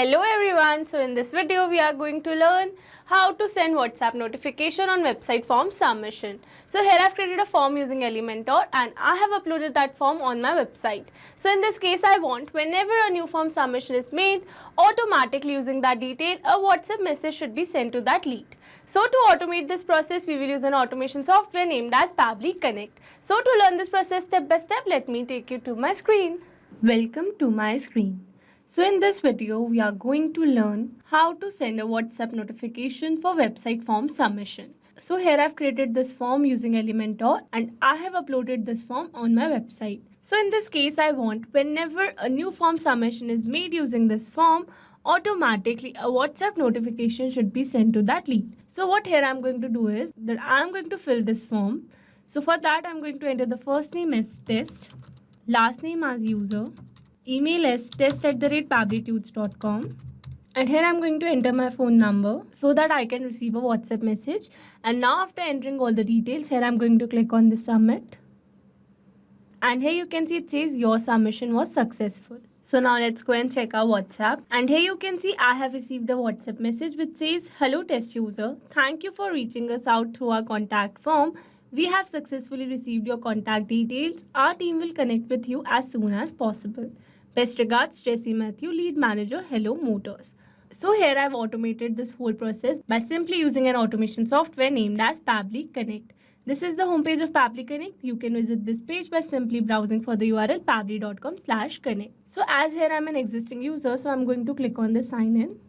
Hello everyone, so in this video we are going to learn how to send WhatsApp notification on website form submission. So here I have created a form using Elementor and I have uploaded that form on my website. So in this case I want whenever a new form submission is made, automatically using that detail, a WhatsApp message should be sent to that lead. So to automate this process, we will use an automation software named as Pabbly Connect. So to learn this process step by step, let me take you to my screen. Welcome to my screen. So in this video, we are going to learn how to send a WhatsApp notification for website form submission. So here I've created this form using Elementor and I have uploaded this form on my website. So in this case, I want whenever a new form submission is made using this form, automatically a WhatsApp notification should be sent to that lead. So what here I'm going to do is that I'm going to fill this form. So for that, I'm going to enter the first name as test, last name as user, email as test@pabblytudes.com, and here I'm going to enter my phone number so that I can receive a WhatsApp message. And now after entering all the details, here I'm going to click on the submit, and here you can see it says your submission was successful. So now let's go and check our WhatsApp, and here you can see I have received a WhatsApp message which says, "Hello test user, thank you for reaching us out through our contact form. We have successfully received your contact details. Our team will connect with you as soon as possible. Best regards, Tracy Matthew, Lead Manager, Hello Motors." So here I've automated this whole process by simply using an automation software named as Pabbly Connect. This is the homepage of Pabbly Connect. You can visit this page by simply browsing for the URL pabbly.com/connect. So as here I'm an existing user, so I'm going to click on the sign in.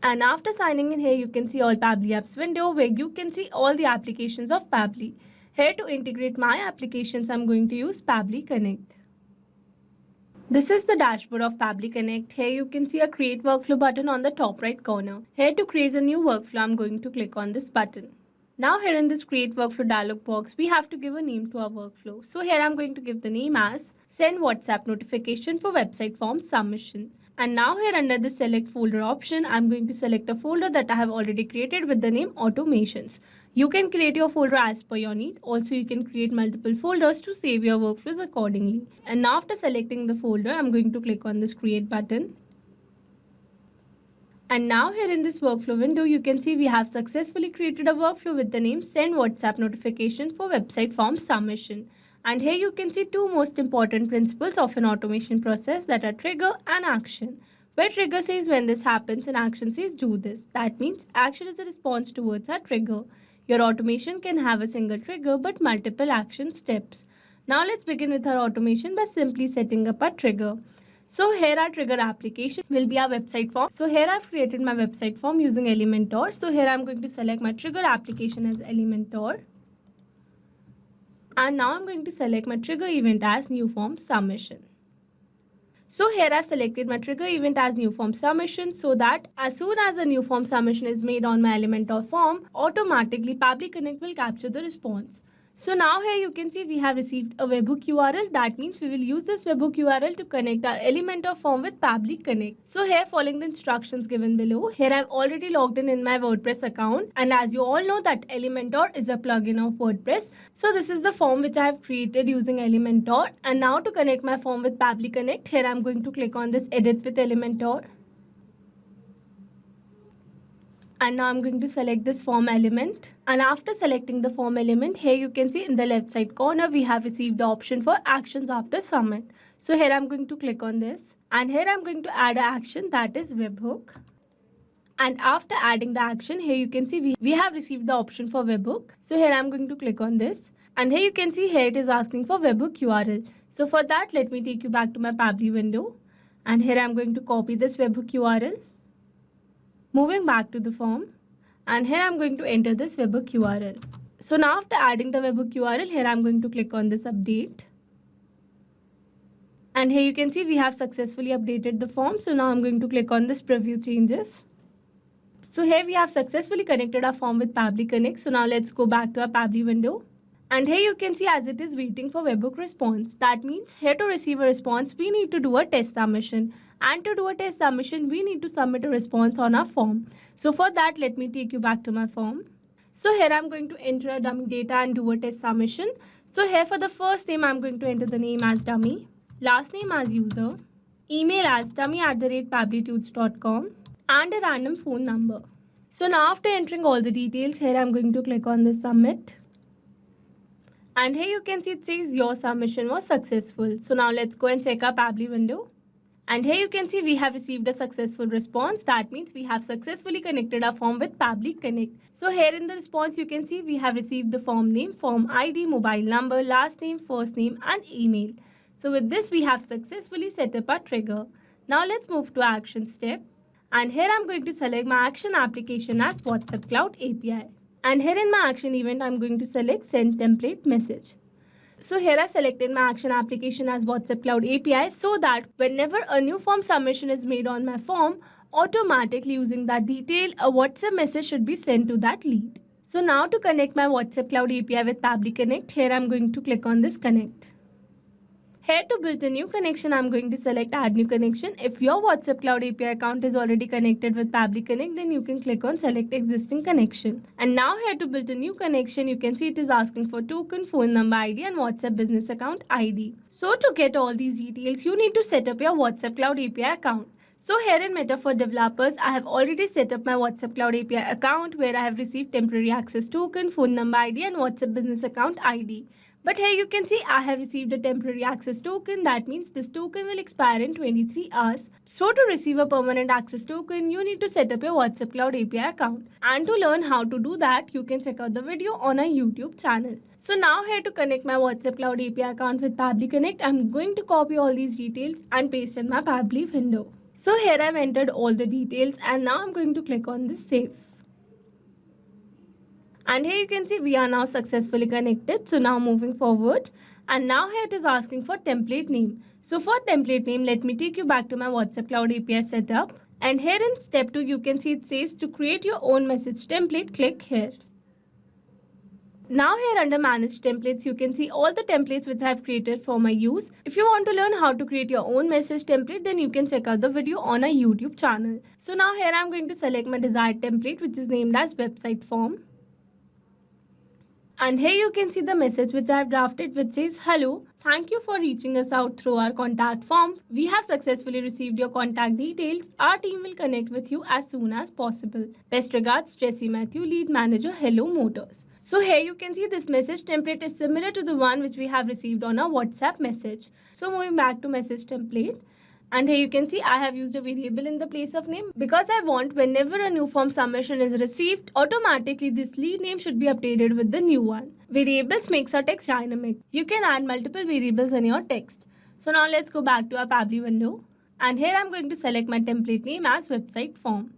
And after signing in, here you can see all Pabbly apps window where you can see all the applications of Pabbly. Here to integrate my applications, I'm going to use Pabbly Connect. This is the dashboard of Pabbly Connect. Here you can see a create workflow button on the top right corner. Here to create a new workflow, I'm going to click on this button. Now here in this create workflow dialog box, we have to give a name to our workflow. So here I'm going to give the name as send WhatsApp notification for website form submission. And now here under the select folder option, I'm going to select a folder that I have already created with the name automations. You can create your folder as per your need. Also, you can create multiple folders to save your workflows accordingly. And now after selecting the folder, I'm going to click on this create button. And now here in this workflow window, you can see we have successfully created a workflow with the name send WhatsApp notification for website form submission. And here you can see two most important principles of an automation process, that are trigger and action. Where trigger says when this happens and action says do this. That means action is a response towards our trigger. Your automation can have a single trigger but multiple action steps. Now let's begin with our automation by simply setting up a trigger. So here our trigger application will be our website form. So here I've created my website form using Elementor. So here I'm going to select my trigger application as Elementor. And now I'm going to select my trigger event as new form submission. So here I've selected my trigger event as new form submission so that as soon as a new form submission is made on my Elementor form, automatically Pabbly Connect will capture the response. So now here you can see we have received a webhook URL. That means we will use this webhook URL to connect our Elementor form with Pabbly Connect. So here, following the instructions given below, here I've already logged in my WordPress account. And as you all know that Elementor is a plugin of WordPress. So this is the form which I have created using Elementor. And now to connect my form with Pabbly Connect, here I'm going to click on this edit with Elementor. And now I'm going to select this form element. And after selecting the form element, here you can see in the left side corner, we have received the option for actions after submit. So here I'm going to click on this. And here I'm going to add an action, that is webhook. And after adding the action, here you can see we have received the option for webhook. So here I'm going to click on this. And here you can see here it is asking for webhook URL. So for that, let me take you back to my Pabbly window. And here I'm going to copy this webhook URL. Moving back to the form, and here I'm going to enter this webhook URL. So now after adding the webhook URL, here I'm going to click on this update. And here you can see we have successfully updated the form. So now I'm going to click on this preview changes. So here we have successfully connected our form with Pabbly Connect. So now let's go back to our Pabbly window. And here you can see as it is waiting for webhook response. That means here to receive a response, we need to do a test submission. And to do a test submission, we need to submit a response on our form. So for that, let me take you back to my form. So here I'm going to enter a dummy data and do a test submission. So here for the first name, I'm going to enter the name as dummy, last name as user, email as dummy@pabblytudes.com, and a random phone number. So now after entering all the details, here I'm going to click on the submit. And here you can see it says your submission was successful. So now let's go and check our Pabbly window. And here you can see we have received a successful response. That means we have successfully connected our form with Pabbly Connect. So here in the response you can see we have received the form name, form ID, mobile number, last name, first name and email. So with this we have successfully set up our trigger. Now let's move to action step. And here I'm going to select my action application as WhatsApp Cloud API. And here in my action event I'm going to select send template message. So here I've selected my action application as WhatsApp Cloud API so that whenever a new form submission is made on my form, automatically using that detail, a WhatsApp message should be sent to that lead. So now to connect my WhatsApp Cloud API with Pabbly Connect, here I'm going to click on this connect. Here to build a new connection, I'm going to select add new connection. If your WhatsApp Cloud API account is already connected with Pabbly Connect, then you can click on select existing connection. And now here to build a new connection, you can see it is asking for token, phone number ID and WhatsApp business account ID. So to get all these details, you need to set up your WhatsApp Cloud API account. So here in Meta for developers, I have already set up my WhatsApp Cloud API account where I have received temporary access token, phone number ID and WhatsApp business account ID. But here you can see I have received a temporary access token. That means this token will expire in 23 hours. So to receive a permanent access token, you need to set up your WhatsApp Cloud API account. And to learn how to do that, you can check out the video on our YouTube channel. So now here to connect my WhatsApp Cloud API account with Pabbly Connect, I'm going to copy all these details and paste in my Pabbly window. So here I've entered all the details and now I'm going to click on this save. And here you can see we are now successfully connected. So now moving forward, and now here it is asking for template name. So for template name, let me take you back to my WhatsApp Cloud API setup. And here in step 2, you can see it says to create your own message template, click here. Now here under manage templates, you can see all the templates which I have created for my use. If you want to learn how to create your own message template, then you can check out the video on our YouTube channel. So now here I'm going to select my desired template, which is named as website form. And here you can see the message which I have drafted which says, hello, thank you for reaching us out through our contact form. We have successfully received your contact details. Our team will connect with you as soon as possible. Best regards, Tracy Matthew, Lead Manager, Hello Motors. So here you can see this message template is similar to the one which we have received on our WhatsApp message. So moving back to message template. And here you can see I have used a variable in the place of name because I want whenever a new form submission is received, automatically this lead name should be updated with the new one. Variables makes our text dynamic. You can add multiple variables in your text. So now let's go back to our Pabbly window. And here I'm going to select my template name as website form.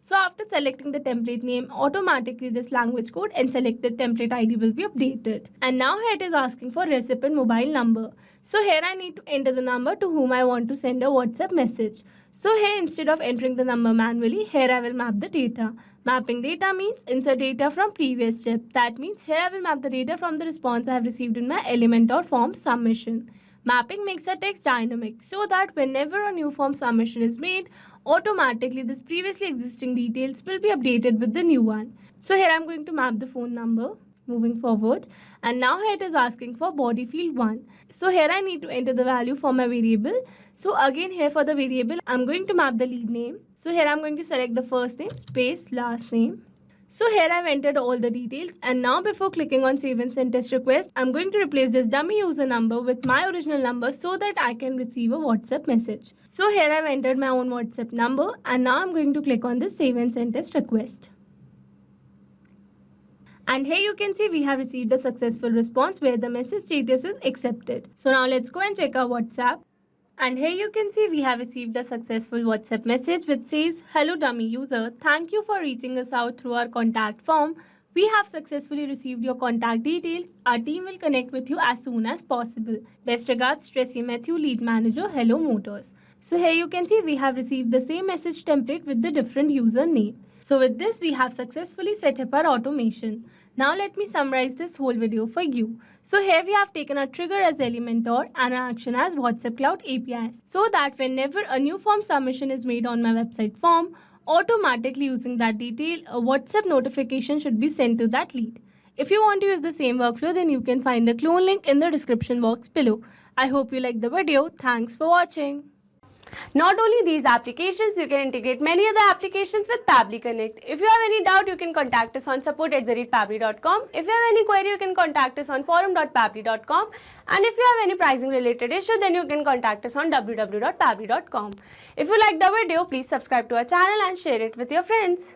So after selecting the template name, automatically this language code and selected template ID will be updated. And now here it is asking for recipient mobile number. So here I need to enter the number to whom I want to send a WhatsApp message. So here instead of entering the number manually, here I will map the data. Mapping data means insert data from previous step. That means here I will map the data from the response I have received in my element or form submission. Mapping makes a text dynamic so that whenever a new form submission is made, automatically this previously existing details will be updated with the new one. So here I'm going to map the phone number. Moving forward, and now here it is asking for body field 1. So here I need to enter the value for my variable. So again here for the variable, I'm going to map the lead name. So here I'm going to select the first name space last name. So here I've entered all the details, and now before clicking on save and send test request, I'm going to replace this dummy user number with my original number so that I can receive a WhatsApp message. So here I've entered my own WhatsApp number, and now I'm going to click on this save and send test request. And here you can see we have received a successful response where the message status is accepted. So now let's go and check our WhatsApp. And here you can see we have received a successful WhatsApp message which says, hello dummy user, thank you for reaching us out through our contact form. We have successfully received your contact details. Our team will connect with you as soon as possible. Best regards, Tracy Matthew, Lead Manager, Hello Motors. So here you can see we have received the same message template with the different user name. So with this, we have successfully set up our automation. Now let me summarize this whole video for you. So here we have taken a trigger as Elementor and an action as WhatsApp Cloud APIs. So that whenever a new form submission is made on my website form, automatically using that detail, a WhatsApp notification should be sent to that lead. If you want to use the same workflow, then you can find the clone link in the description box below. I hope you liked the video. Thanks for watching. Not only these applications, you can integrate many other applications with Pabbly Connect. If you have any doubt, you can contact us on support@pabbly.com. If you have any query, you can contact us on forum.pabbly.com. And if you have any pricing related issue, then you can contact us on www.pabbly.com. If you liked the video, please subscribe to our channel and share it with your friends.